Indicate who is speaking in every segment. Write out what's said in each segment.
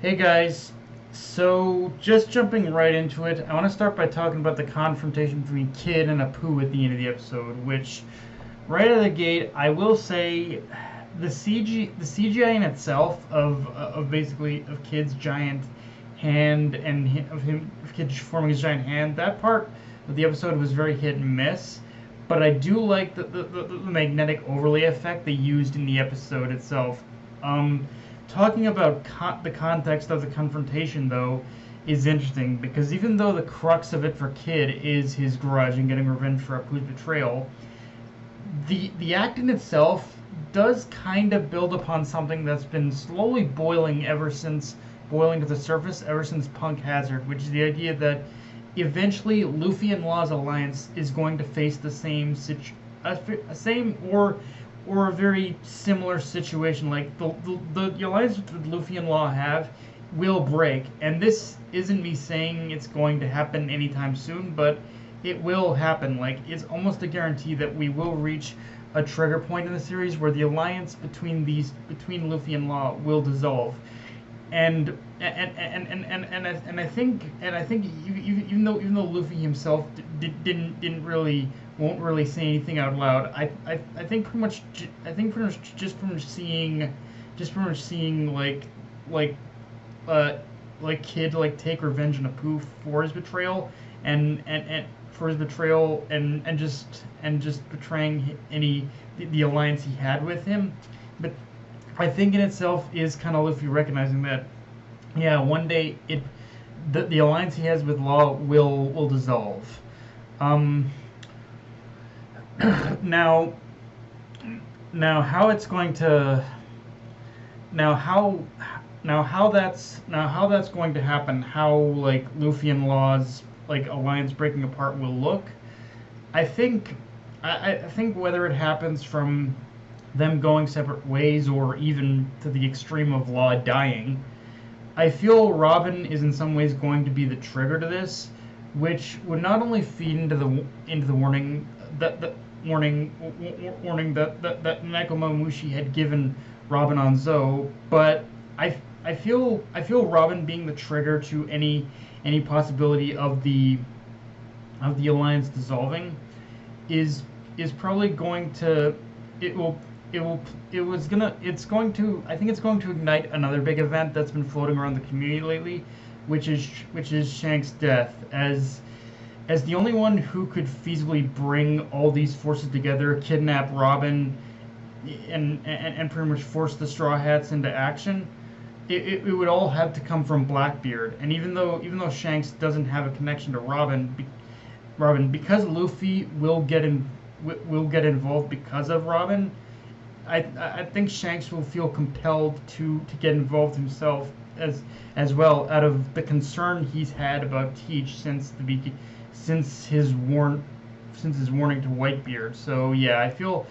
Speaker 1: Hey guys, so just jumping right into it, I want to start by talking about the confrontation between Kid and Apu at the end of the episode, which right out of the gate, I will say the CGI in itself of basically of Kid's giant hand and of Kid forming his giant hand, that part of the episode was very hit and miss. But I do like the magnetic overlay effect they used in the episode itself. Um, Talking about the context of the confrontation, though, is interesting because even though the crux of it for Kid is his grudge and getting revenge for Apu's betrayal, the act in itself does kind of build upon something that's been slowly boiling to the surface ever since Punk Hazard, which is the idea that eventually Luffy and Law's alliance is going to face the same or a very similar situation. Like the alliance that Luffy and Law have will break, and this isn't me saying it's going to happen anytime soon, but it will happen. Like, it's almost a guarantee that we will reach a trigger point in the series where the alliance between Luffy and Law will dissolve. And I think even though Luffy himself didn't really won't really say anything out loud, I think pretty much just from seeing like uh Kid take revenge on Apu for his betrayal and for his betrayal and just betraying the alliance he had with him. But I think in itself is kind of Luffy recognizing that, yeah, one day the alliance he has with Law will dissolve. Um, now now how it's going to now how that's going to happen, how like Luffy and Law's alliance breaking apart will look. I think I think whether it happens from them going separate ways or even to the extreme of Law dying, I feel Robin is in some ways going to be the trigger to this, which would not only feed into the warning that Nekomamushi had given Robin on Zoe, but I feel Robin being the trigger to any possibility of the alliance dissolving is probably going to it will it will it was gonna it's going to I think it's going to ignite another big event that's been floating around the community lately, which is Shank's death as the only one who could feasibly bring all these forces together, kidnap Robin, and pretty much force the Straw Hats into action. It would all have to come from Blackbeard, and even though Shanks doesn't have a connection to Robin, because Luffy will get involved because of Robin. I think Shanks will feel compelled to get involved himself as well, out of the concern he's had about Teach since his warning to Whitebeard. So yeah, I feel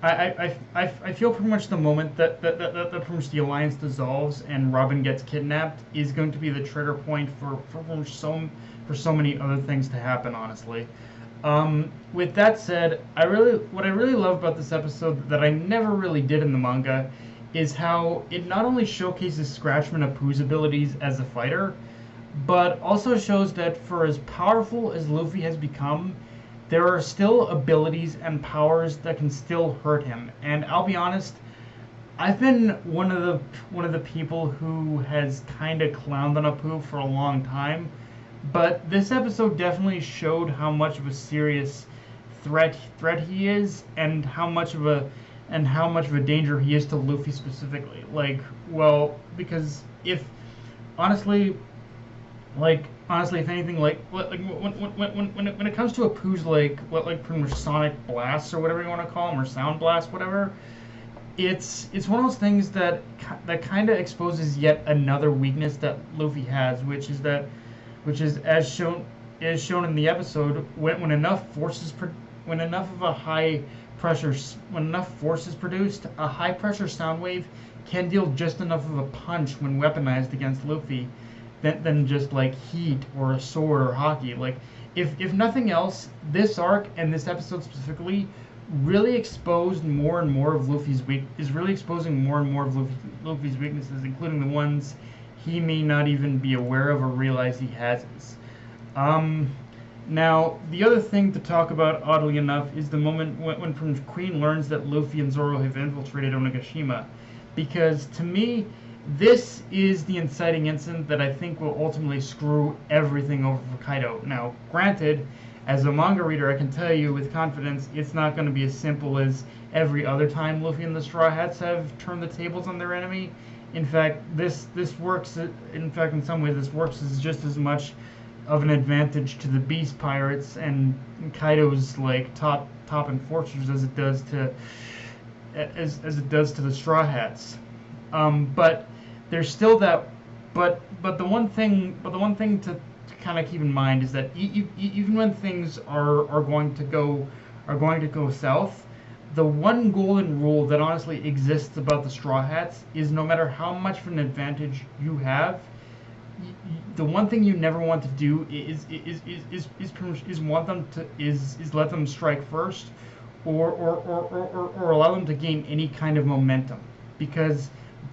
Speaker 1: pretty much the moment that pretty much the alliance dissolves and Robin gets kidnapped is going to be the trigger point for so many other things to happen. Honestly, with that said, what I really love about this episode that I never really did in the manga is how it not only showcases Scratchman Apu's abilities as a fighter, but also shows that for as powerful as Luffy has become, there are still abilities and powers that can still hurt him. And I'll be honest, I've been one of the people who has kind of clowned on Apu for a long time, but this episode definitely showed how much of a serious threat he is, and how much of a danger he is to Luffy specifically. Well, because if honestly, if anything, when it comes to Apu's pretty much sonic blasts or whatever you want to call them, or sound blast, whatever, it's one of those things that kind of exposes yet another weakness that Luffy has, which is as shown in the episode, when enough forces when enough of a high pressure when enough force is produced, a high pressure sound wave can deal just enough of a punch when weaponized against Luffy than just like heat or a sword or hockey. Like, if nothing else, this arc and this episode specifically really exposed more and more of Luffy's weak is really exposing more and more of Luffy's weaknesses, including the ones he may not even be aware of or realize he has it. Now, the other thing to talk about, oddly enough, is the moment when Queen learns that Luffy and Zoro have infiltrated Onigashima. Because, to me, this is the inciting incident that I think will ultimately screw everything over for Kaido. Now, granted, as a manga reader, I can tell you with confidence it's not going to be as simple as every other time Luffy and the Straw Hats have turned the tables on their enemy. In fact, this works. In fact, in some ways, this works as just as much of an advantage to the Beast Pirates and Kaido's like top enforcers as it does to the Straw Hats. But there's still that. But the one thing to kind of keep in mind is that even when things are going to go south, the one golden rule that honestly exists about the Straw Hats is no matter how much of an advantage you have, the one thing you never want to do is let them strike first, or allow them to gain any kind of momentum, because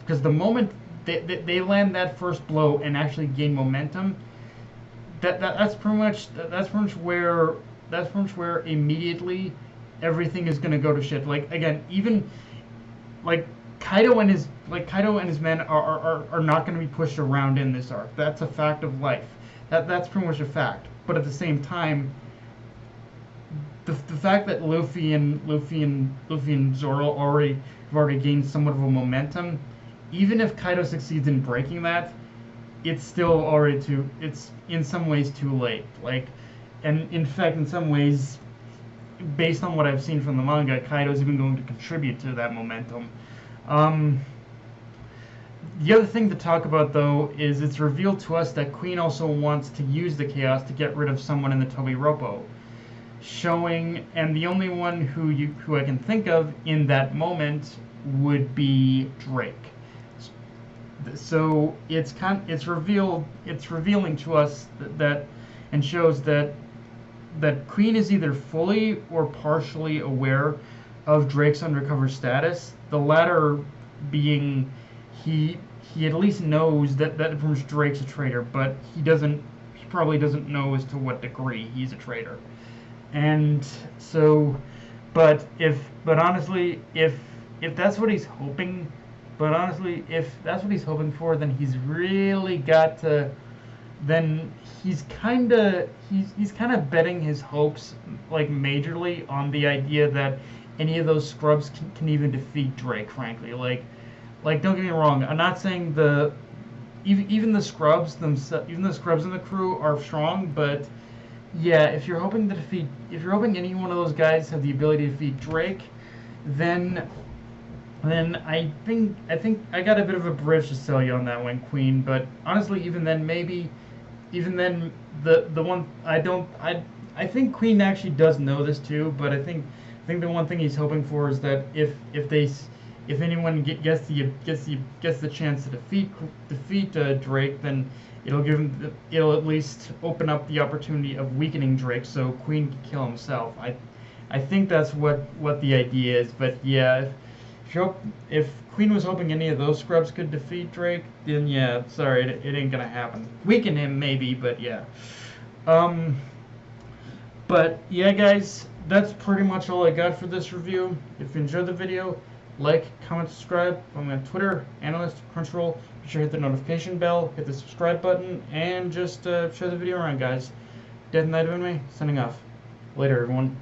Speaker 1: the moment they land that first blow and actually gain momentum, that's pretty much where immediately everything is going to go to shit. Like, again, even like Kaido and his men are not going to be pushed around in this arc. That's a fact of life. That's pretty much a fact. But at the same time, the fact that Luffy and Zoro have already gained somewhat of a momentum, even if Kaido succeeds in breaking that, it's still it's in some ways too late. Like, and in fact, in some ways, based on what I've seen from the manga, Kaido's even going to contribute to that momentum. The other thing to talk about, though, is it's revealed to us that Queen also wants to use the chaos to get rid of someone in the Tobiropo, showing, and the only one who I can think of in that moment would be Drake. So it's revealing to us that and shows that Queen is either fully or partially aware of Drake's undercover status. The latter being he at least knows that Drake's a traitor, but he probably doesn't know as to what degree he's a traitor. And so, but honestly, if that's what he's hoping, if that's what he's hoping for, then he's really got to. Then he's kind of betting his hopes like majorly on the idea that any of those scrubs can even defeat Drake. Frankly, like don't get me wrong, I'm not saying even the scrubs themselves, even the scrubs in the crew are strong, but yeah, if you're hoping any one of those guys have the ability to defeat Drake, then I think I got a bit of a bridge to sell you on that one, Queen. But honestly, even then the one I think Queen actually does know this too. But I think the one thing he's hoping for is that if anyone gets the chance to defeat Drake, then it'll at least open up the opportunity of weakening Drake, so Queen can kill himself. I think that's what the idea is. But yeah, if Queen was hoping any of those scrubs could defeat Drake, then yeah, sorry, it ain't gonna happen. Weaken him maybe, but yeah. But yeah, guys, that's pretty much all I got for this review. If you enjoyed the video, like, comment, subscribe. I'm on Twitter, Analyst, Crunchyroll. Be sure to hit the notification bell, hit the subscribe button, and just share the video around, guys. Dead Knight of me, signing off. Later, everyone.